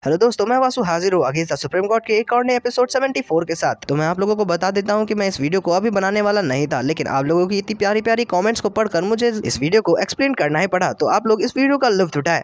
Hello दोस्तों, मैं वासु हाजिर हूँ आगे सुप्रीम कोर्ट के एक और नए एपिसोड 74 के साथ। तो मैं आप लोगों को बता देता हूँ कि मैं इस वीडियो को अभी बनाने वाला नहीं था, लेकिन आप लोगों की इतनी प्यारी प्यारी कमेंट्स को पढ़कर मुझे इस वीडियो को एक्सप्लेन करना ही पड़ा। तो आप लोग इस वीडियो का लुत्फ उठाएं।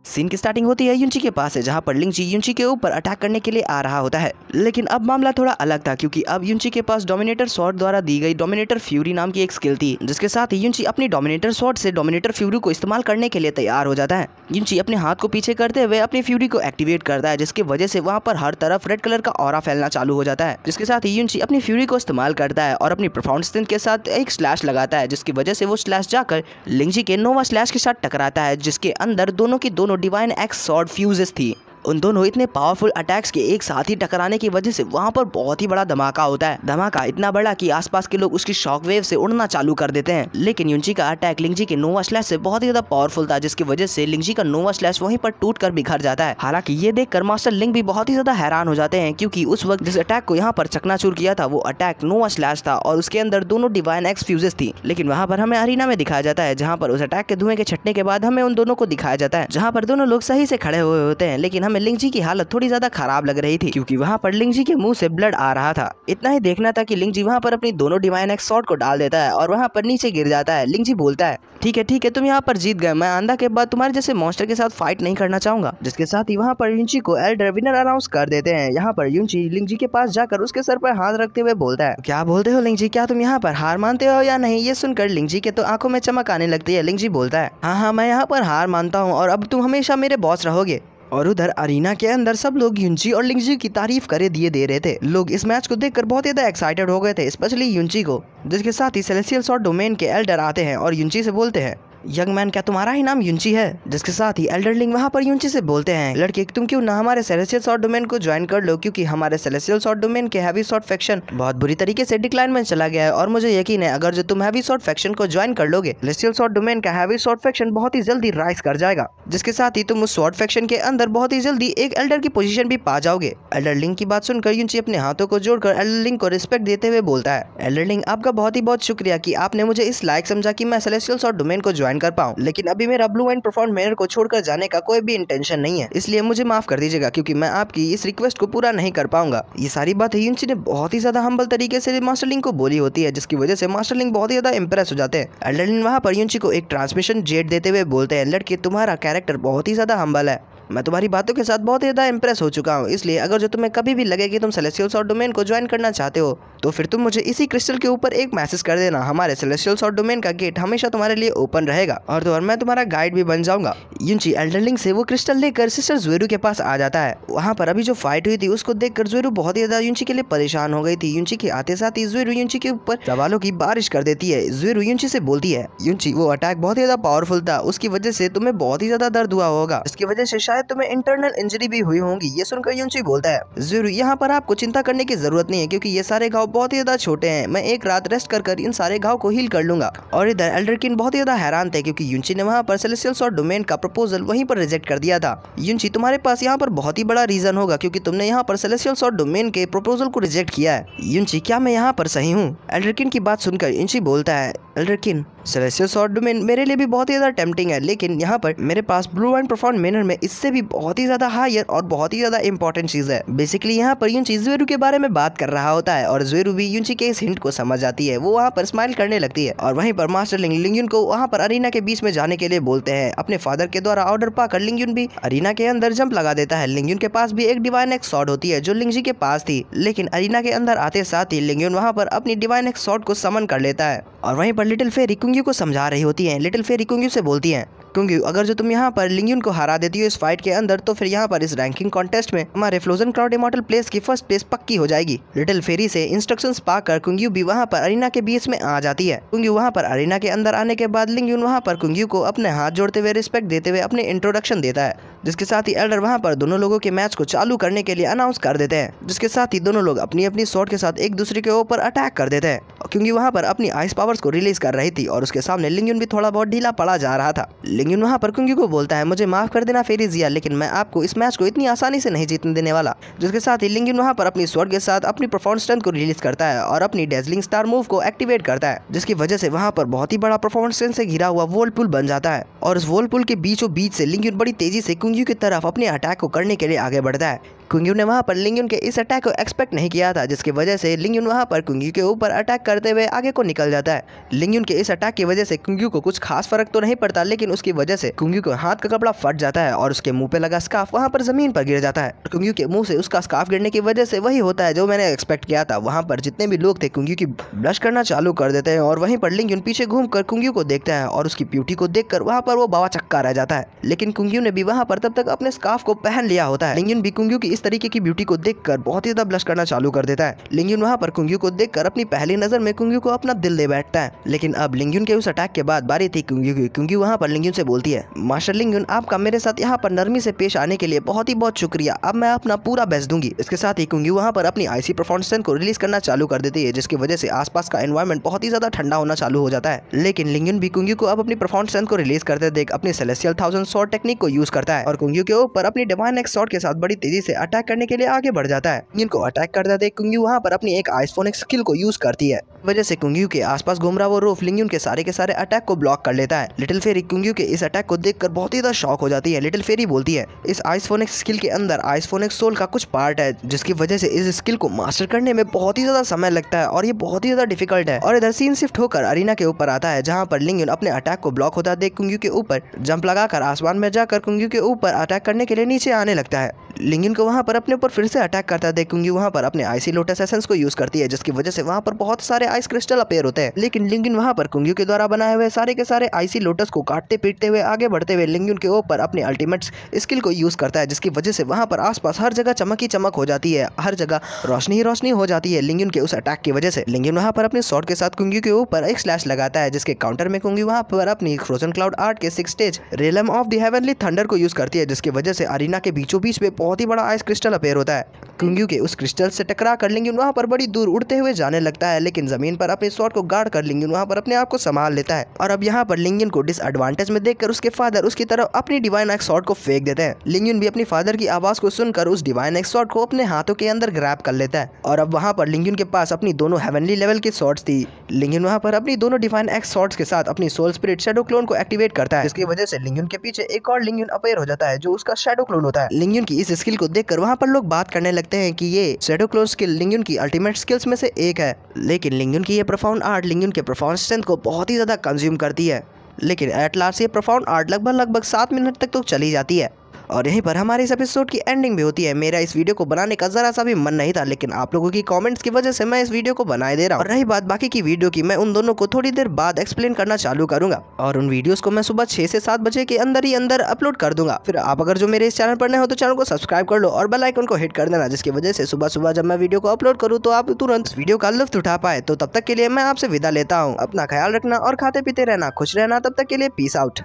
सीन की स्टार्टिंग होती है युनची के पास है, जहाँ पर लिंगजी युनची के ऊपर अटैक करने के लिए आ रहा होता है। लेकिन अब मामला थोड़ा अलग था, क्योंकि अब युनची के पास डोमिनेटर स्वॉर्ड द्वारा दी गई डोमिनेटर फ्यूरी नाम की एक स्किल थी, जिसके साथ ही युनची अपनी डोमिनेटर स्वॉर्ड से डोमिनेटर फ्यूरी को इस्तेमाल करने के लिए तैयार हो जाता है। युनची अपने हाथ को पीछे करते हुए अपनी फ्यूरी को एक्टिवेट करता है, जिसकी वजह से वहाँ पर हर तरफ रेड कलर का ऑरा फैलना चालू हो जाता है। जिसके साथ ही युनची अपनी फ्यूरी को इस्तेमाल करता है और अपनी प्रोफाउंड स्ट्रेंथ के साथ एक स्लैश लगाता है, जिसकी वजह से वो स्लैश जाकर लिंगजी के नोवा स्लैश के साथ टकराता है, जिसके अंदर दोनों की दोनों डिवाइन एक्स स्वॉर्ड फ्यूजेस थी। उन दोनों इतने पावरफुल अटैक्स के एक साथ ही टकराने की वजह से वहां पर बहुत ही बड़ा धमाका होता है। धमाका इतना बड़ा कि आसपास के लोग उसकी शॉक वेव से उड़ना चालू कर देते हैं। लेकिन युनची का अटैक लिंगजी के नोवा स्लैश से बहुत ही ज्यादा पावरफुल था, जिसकी वजह से लिंगजी का नोवा स्लैश वहीं पर टूट कर बिखर जाता है। हालांकि ये देखकर मास्टर लिंग भी बहुत ही ज्यादा हैरान हो जाते हैं, क्योंकि उस वक्त जिस अटैक को यहाँ पर चकनाचूर किया था वो अटैक नोवा स्लैश था और उसके अंदर दोनों डिवाइन एक्स फ्यूजेस थी। लेकिन वहाँ पर हमें अरीना में दिखाया जाता है, जहाँ पर उस अटैक के धुएं के छटने के बाद हमें उन दोनों को दिखाया जाता है, जहाँ पर दोनों लोग सही से खड़े हुए होते हैं। लेकिन हमें लिंगजी की हालत थोड़ी ज्यादा खराब लग रही थी, क्योंकि वहाँ पर लिंगजी के मुंह से ब्लड आ रहा था। इतना ही देखना था कि लिंगजी वहाँ पर अपनी दोनों डिवाइन एक्स स्वॉर्ड को डाल देता है और वहाँ पर नीचे गिर जाता है। लिंगजी बोलता है, ठीक है, तुम यहाँ पर जीत गए, मैं आंधा के बाद तुम्हारे जैसे मॉन्स्टर के साथ फाइट नहीं करना चाहूंगा। जिसके साथ ही वहाँ पर युनची को एल्डर विनर अनाउंस कर देते हैं। यहाँ पर युनची लिंगजी के पास जाकर उसके सर पर हाथ रखते हुए बोलता है, क्या बोलते हो लिंगजी, क्या तुम यहाँ पर हार मानते हो या नहीं? ये सुनकर लिंगजी के तो आंखों में चमक आने लगती है। लिंगजी बोलता है, हाँ, मैं यहाँ पर हार मानता हूँ और अब तुम हमेशा मेरे बॉस रहोगे। और उधर अरीना के अंदर सब लोग युनची और लिंगजी की तारीफ करे दिए दे रहे थे। लोग इस मैच को देखकर बहुत ज्यादा एक्साइटेड हो गए थे, स्पेशली युनची को। जिसके साथ ही सेलेस्टियल स्वॉर्ड डोमेन के एल्डर आते हैं और युनची से बोलते हैं, यंग मैन, क्या तुम्हारा ही नाम युनची है? जिसके साथ ही एल्डर लिंग वहाँ पर युनची से बोलते हैं, लड़के तुम क्यों ना हमारे सेलेस्टियल स्वॉर्ड डोमेन को ज्वाइन कर लो, क्योंकि हमारे सेलेस्टियल स्वॉर्ड डोमेन के हैवी स्वॉर्ड फैक्शन बहुत बुरी तरीके से डिक्लाइन में चला गया है और मुझे यकीन है अगर जो तुम हैवी स्वॉर्ड फैक्शन को ज्वाइन कर लोगे, सेलेस्टियल स्वॉर्ड डोमेन का हैवी स्वॉर्ड फैक्शन बहुत ही जल्दी राइज कर जाएगा। जिसके साथ ही तुम उस स्वॉर्ड फैक्शन के अंदर बहुत ही जल्दी एक एल्डर की पोजीशन भी पा जाओगे। एल्डर लिंग की बात सुनकर युनची अपने हाथों को जोड़कर एल्डर लिंग को रिस्पेक्ट देते हुए बोलता है, एल्डर लिंग, आपका बहुत ही बहुत शुक्रिया कि आपने मुझे इस लायक समझा कि मैं सेलेस्टियल स्वॉर्ड डोमेन को ज्वाइन कर पाऊं। लेकिन अभी मेरा ब्लू एंड प्रोफाउंड मेनर को छोड़कर जाने का कोई भी इंटेंशन नहीं है, इसलिए मुझे माफ कर दीजिएगा, क्योंकि मैं आपकी इस रिक्वेस्ट को पूरा नहीं कर पाऊंगा। ये सारी बात युनची ने बहुत ही ज्यादा हम्बल तरीके से मास्टर लिंग को बोली होती है, जिसकी वजह से मास्टर लिंग बहुत ही ज्यादा इंप्रेस हो जाते हैं। एल्डर लिंग वहाँ पर युनची को एक ट्रांसमिशन जेट देते हुए बोलते हैं, लड़के तुम्हारा कैरेक्टर बहुत ही ज्यादा हम्बल है, मैं तुम्हारी बातों के साथ बहुत ज्यादा इंप्रेस हो चुका हूँ। इसलिए अगर जो तुम्हें कभी भी लगे कि तुम सेलेस्टियल स्वॉर्ड डोमेन को ज्वाइन करना चाहते हो, तो फिर तुम मुझे इसी क्रिस्टल के ऊपर एक मैसेज कर देना। हमारे सेलेस्टियल स्वॉर्ड डोमेन का गेट हमेशा तुम्हारे लिए ओपन रहेगा और तो और मैं तुम्हारा गाइड भी बन जाऊंगा। युनची एल्डर लिंग से वो क्रिस्टल लेकर सिस्टर ज़ुएरू के पास आ जाता है। वहाँ पर अभी जो फाइट हुई थी उसको देखकर ज़ुएरू बहुत ही ज्यादा युनची के लिए परेशान हो गई थी। युनची के आते साथ ही ज़ुएरू युनची के ऊपर सवालों की बारिश कर देती है। ज़ुएरू युनची से बोलती है, युनची, वो अटैक बहुत ही ज्यादा पावरफुल था, उसकी वजह से तुम्हें बहुत ही ज्यादा दर्द हुआ होगा, इसकी वजह से शायद तुम्हें इंटरनल इंजरी भी हुई होंगी। ये सुनकर युनची बोलता है, ज़रूर यहाँ पर आपको चिंता करने की जरूरत नहीं है, क्योंकि ये सारे घाव बहुत ही ज्यादा छोटे हैं, मैं एक रात रेस्ट कर इन सारे घाव को हील कर लूंगा। और इधर एल्डरकिन बहुत ही ज्यादा हैरान थे, क्योंकि युनची ने वहाँ पर सेलेस्टियल स्वॉर्ड डोमेन का प्रपोजल वहीं पर रिजेक्ट कर दिया था। युनची, तुम्हारे पास यहाँ पर बहुत ही बड़ा रीजन होगा, क्योंकि तुमने यहाँ पर सेलेस्टियल स्वॉर्ड डोमेन के प्रपोजल को रिजेक्ट किया है। युनची, क्या मैं यहाँ पर सही हूँ? एल्डरकिन की बात सुनकर युनची बोलता है, एल्डरकिन, सेलेस्टियल स्वॉर्ड डोमेन मेरे लिए भी बहुत ही ज्यादा टेम्पटिंग है, लेकिन यहाँ पर मेरे पास ब्लू एंड प्रोफाउंड मेनर में इससे भी बहुत ही ज्यादा हायर और बहुत ही ज्यादा इंपॉर्टेंट चीज है। बेसिकली यहाँ पर युनची ज़ुएरू के बारे में बात कर रहा होता है और ज़ुएरू भी युनची के इस हिंट को समझ जाती है। वो वहाँ पर स्माइल करने लगती है और वहीं पर मास्टर लिंग लिंगयुन को वहाँ पर अरीना के बीच में जाने के लिए बोलते हैं। अपने फादर के द्वारा ऑर्डर पाकर लिंगयुन भी अरीना के अंदर जंप लगा देता है। लिंगयुन के पास भी एक डिवाइन एक्स स्वॉर्ड होती है जो लिंगजी के पास थी, लेकिन अरीना के अंदर आते साथ ही लिंगयुन वहाँ पर अपनी डिवाइन एक्स स्वॉर्ड को समन कर लेता है और वहीं पर लिटिल फेरी कुंग्यू को समझा रही होती है। लिटिल फेरी कुंग्यू से बोलती है, कुंग्यू, अगर जो तुम यहाँ पर लिंगयुन को हरा देती हो इस फाइट के अंदर, तो फिर यहाँ पर इस रैंकिंग कॉन्टेस्ट में हमारे फ्रोजन क्लाउड इमॉर्टल प्लेस की फर्स्ट प्लेस पक्की हो जाएगी। लिटिल फेरी से इंस्ट्रक्शंस पाकर कुंग्यू भी वहाँ पर अरीना के बीच में आ जाती है। कुंग्यू वहाँ पर अरीना के अंदर आने के बाद लिंगयुन वहाँ पर कुंग्यू को अपने हाथ जोड़ते हुए रिस्पेक्ट देते हुए अपने इंट्रोडक्शन देता है, जिसके साथ ही एल्डर वहाँ पर दोनों लोगों के मैच को चालू करने के लिए अनाउंस कर देते हैं, जिसके साथ ही दोनों लोग अपनी अपनी स्वॉर्ड के साथ एक दूसरे के ऊपर अटैक कर देते हैं। क्योंकि वहाँ पर अपनी आइस पावर्स को रिलीज कर रही थी और उसके सामने लिंगयुन भी थोड़ा बहुत ढीला पड़ा जा रहा था। लिंगयुन लिंगयुन वहाँ पर कुंग्यू को बोलता है, मुझे माफ कर देना फेरी जिया, लेकिन मैं आपको इस मैच को इतनी आसानी से नहीं जीतने देने वाला। जिसके साथ ही लिंगयुन वहाँ पर अपनी स्वॉर्ड के साथ अपनी परफॉर्मेंस स्ट्रेंथ को रिलीज करता है और अपनी डेजलिंग स्टार मूव को एक्टिवेट करता है, जिसकी वजह से वहाँ पर बहुत ही बड़ा परफॉर्मेंस स्ट्रेंथ से घिरा हुआ वॉलपुल बन जाता है। और उस वॉलपुल के बीचों बीच से लिंगयुन बड़ी तेजी से कुंग्यू की तरफ अपने अटैक को करने के लिए आगे बढ़ता है। कुंग्यू ने वहाँ पर लिंगयुन के इस अटैक को एक्सपेक्ट नहीं किया था, जिसकी वजह से लिंगयुन वहाँ पर कुंग्यू के ऊपर अटैक करते हुए आगे को निकल जाता है। लिंगयुन के इस अटैक की वजह से कुंग्यू को कुछ खास फर्क तो नहीं पड़ता, लेकिन उसकी वजह से कुंग्यू के हाथ का कपड़ा फट जाता है और उसके मुंह पे लगा स्कार्फ वहाँ पर जमीन पर गिर जाता है। कुंग्यू के मुंह से उसका स्कार्फ गिरने की वजह से वही होता है जो मैंने एक्सपेक्ट किया था। वहाँ पर जितने भी लोग थे कुंग्यू की ब्लश करना चालू कर देते हैं और वहीं पर लिंगयुन पीछे घूमकर कुंग्यू को देखता है और उसकी ब्यूटी को देखकर वहाँ पर वो बावा चक्का रह जाता है। लेकिन कुंग्यू ने भी वहाँ पर तब तक अपने स्कार्फ को पहन लिया होता है। लिंगयुन भी कुंग्यू की इस तरीके की ब्यूटी को देखकर बहुत ही ज्यादा ब्लश करना चालू कर देता है। लिंगयुन वहाँ पर कुंग्यू को देखकर अपनी पहली नजर में कुंग्यू को अपना दिल दे बैठता है। लेकिन अब लिंगयुन के उस अटैक के बाद बारी थी कुंग्यू की। कुंग्यू वहाँ पर लिंगयुन से बोलती है, मास्टर लिंगयुन, आपका मेरे साथ यहाँ पर नरमी से पेश आने के लिए बहुत ही बहुत शुक्रिया। अब मैं अपना पूरा बेस्ट दूंगी। इसके साथ ही कुंग्यू वहाँ पर अपनी आईसी परफॉर्मेंस को रिलीज करना चालू कर देती है, जिसकी वजह से आसपास का एनवायरमेंट बहुत ही ज्यादा ठंडा होना चालू हो जाता है। लेकिन लिंगयुन भी कुंग्यू को अब अपनी परफॉर्मेंस को रिलीज करते देख अपनी सेलेस्टियल 1000 स्वॉर्ड टेक्निक को यूज करता है और कुंग्यू के ऊपर अपनी डिवाइन एक्स स्वॉर्ड के साथ बड़ी तेजी से अटैक करने के लिए आगे बढ़ जाता है। लिंगयुन को अटैक करता देख कुंग्यू वहाँ पर अपनी एक आइस फोनिक स्किल को यूज करती है। वजह से कुंग्यू के आसपास घूम रहा वो रूफ लिंगयुन के सारे अटैक को ब्लॉक कर लेता है। लिटिल फेरी कुंग्यू के इस अटैक को देखकर बहुत ही ज्यादा शॉक हो जाती है। लिटिल फेरी बोलती है, इस आइस फोनिक स्किल के अंदर आइस फोनिक सोल का कुछ पार्ट है, जिसकी वजह से इस स्किल को मास्टर करने में बहुत ही ज्यादा समय लगता है और ये बहुत ही ज्यादा डिफिकल्ट है। और इधर सीन शिफ्ट होकर अरीना के ऊपर आता है, जहाँ पर लिंगयुन अपने अटैक को ब्लॉक होता देख कुंग्यू के ऊपर जंप लगाकर आसमान में जाकर कुंग्यू के ऊपर अटैक करने के लिए नीचे आने लगता है। लिंगयुन को वहाँ पर अपने ऊपर फिर से अटैक करता देख कुंग्यू वहाँ पर अपने आईसी लोटस एसेंस को यूज करती है, जिसकी वजह से वहाँ पर बहुत सारे आइस क्रिस्टल अपीयर होते हैं। लेकिन लिंगयुन वहाँ पर कुंग्यू के द्वारा बनाए हुए सारे के सारे आईसी लोटस को काटते पीटते हुए आगे बढ़ते हुए लिंगयुन के ऊपर अपने अल्टीमेट स्किल को यूज करता है, जिसकी वजह से वहाँ पर आसपास हर जगह चमक ही चमक हो जाती है, हर जगह रोशनी ही रोशनी हो जाती है। लिंगयुन के उस अटैक की वजह से लिंगयुन वहाँ पर अपने स्वॉर्ड के साथ कुंग्यू के ऊपर एक स्लैश लगाता है, जिसके काउंटर में कुंग्यू वहाँ पर अपनी फ्रोजन क्लाउड आर्ट के 6 stage realm of the heavenly thunder को यूज करती है, जिसकी वजह से अरीना के बीचों बीच में बहुत ही बड़ा आइस क्रिस्टल अपीयर होता है। कुंग्यू के उस क्रिस्टल से टकरा कर लिंगयुन वहाँ पर बड़ी दूर उड़ते हुए जाने लगता है, लेकिन जमीन पर अपने स्वॉर्ड को गाड़ कर लिंगयुन वहाँ पर अपने आप को संभाल लेता है। और अब यहाँ पर लिंगयुन को डिसएडवांटेज में देखकर उसके फादर उसकी तरफ अपनी डिवाइन एक्स स्वॉर्ड को फेंक देते हैं। लिंगयुन भी अपनी फादर की आवाज को सुनकर उस डिवाइन एक्स स्वॉर्ड को अपने हाथों के अंदर ग्रैब कर लेता है। और अब वहाँ पर लिंगयुन के पास अपनी दोनों हेवनली लेवल की स्वॉर्ड्स थी। लिंगयुन वहाँ पर अपनी दोनों डिवाइन एक्स स्वॉर्ड्स के साथ अपनी सोल स्पिरिट शैडो क्लोन को एक्टिवेट करता है, जिसकी वजह से लिंगयुन के पीछे एक और लिंगयुन अपीयर हो जाता है, जो उसका शैडो क्लोन होता है। लिंगयुन की इस स्किल को देखकर वहाँ पर लोग बात करने लगते हैं कि ये शैडो क्लोन स्किल लिंगयुन की अल्टीमेट स्किल्स में से एक है। लेकिन लिंगयुन की ये प्रोफाउंड आर्ट लिंगयुन के परफॉर्मेंस स्ट्रेंथ को बहुत ही ज्यादा कंज्यूम करती है। लेकिन एट लास्ट ये प्रोफाउंड आर्ट लगभग 7 मिनट तक तो चली जाती है। और यहीं पर हमारे इस एपिसोड की एंडिंग भी होती है। मेरा इस वीडियो को बनाने का जरा सा भी मन नहीं था, लेकिन आप लोगों की कमेंट्स की वजह से मैं इस वीडियो को बनाए दे रहा हूँ। और रही बात बाकी की वीडियो की, मैं उन दोनों को थोड़ी देर बाद एक्सप्लेन करना चालू करूंगा और उन वीडियोस को मैं सुबह 6 से 7 बजे के अंदर ही अपलोड कर दूंगा। फिर आप अगर जो मेरे इस चैनल पर नए हो तो चैनल को सब्सक्राइब कर लो और बेल आइकन को हिट कर देना, जिसकी वजह से सुबह सुबह जब मैं वीडियो को अपलोड करूँ तो आप तुरंत वीडियो का लुत्फ उठा पाए। तो तब तक के लिए मैं आपसे विदा लेता हूँ। अपना ख्याल रखना और खाते पीते रहना, खुश रहना। तब तक के लिए पीस आउट।